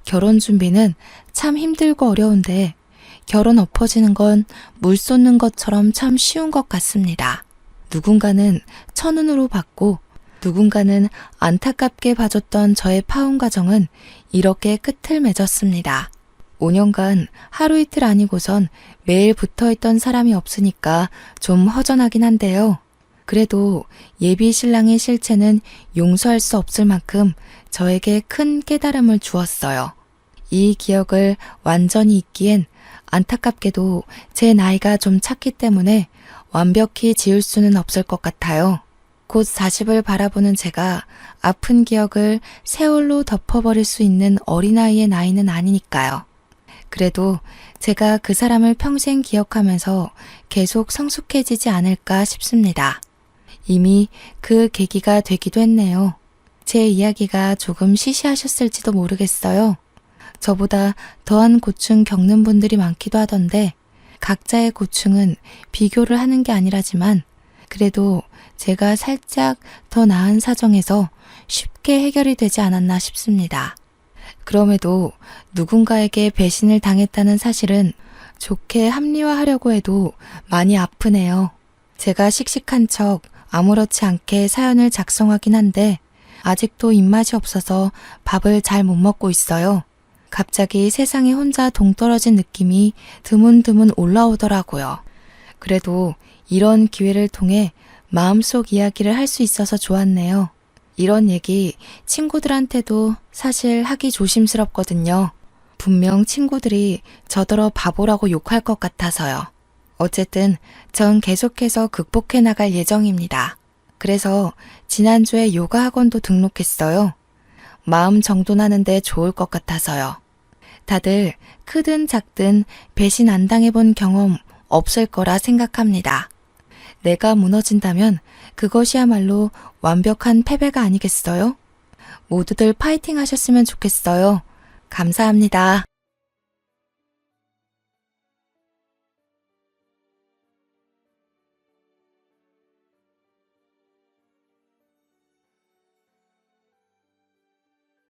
결혼 준비는 참 힘들고 어려운데 결혼 엎어지는 건 물 쏟는 것처럼 참 쉬운 것 같습니다. 누군가는 천운으로 봤고 누군가는 안타깝게 봐줬던 저의 파혼 과정은 이렇게 끝을 맺었습니다. 5년간 하루 이틀 아니고선 매일 붙어있던 사람이 없으니까 좀 허전하긴 한데요. 그래도 예비 신랑의 실체는 용서할 수 없을 만큼 저에게 큰 깨달음을 주었어요. 이 기억을 완전히 잊기엔 안타깝게도 제 나이가 좀 찼기 때문에 완벽히 지울 수는 없을 것 같아요. 곧 40을 바라보는 제가 아픈 기억을 세월로 덮어버릴 수 있는 어린아이의 나이는 아니니까요. 그래도 제가 그 사람을 평생 기억하면서 계속 성숙해지지 않을까 싶습니다. 이미 그 계기가 되기도 했네요. 제 이야기가 조금 시시하셨을지도 모르겠어요. 저보다 더한 고충 겪는 분들이 많기도 하던데 각자의 고충은 비교를 하는 게 아니라지만 그래도 제가 살짝 더 나은 사정에서 쉽게 해결이 되지 않았나 싶습니다. 그럼에도 누군가에게 배신을 당했다는 사실은 좋게 합리화하려고 해도 많이 아프네요. 제가 씩씩한 척 아무렇지 않게 사연을 작성하긴 한데 아직도 입맛이 없어서 밥을 잘 못 먹고 있어요. 갑자기 세상에 혼자 동떨어진 느낌이 드문드문 올라오더라고요. 그래도 이런 기회를 통해 마음속 이야기를 할 수 있어서 좋았네요. 이런 얘기 친구들한테도 사실 하기 조심스럽거든요. 분명 친구들이 저더러 바보라고 욕할 것 같아서요. 어쨌든 전 계속해서 극복해 나갈 예정입니다. 그래서 지난주에 요가 학원도 등록했어요. 마음 정돈하는데 좋을 것 같아서요. 다들 크든 작든 배신 안 당해본 경험 없을 거라 생각합니다. 내가 무너진다면 그것이야말로 완벽한 패배가 아니겠어요? 모두들 파이팅 하셨으면 좋겠어요. 감사합니다.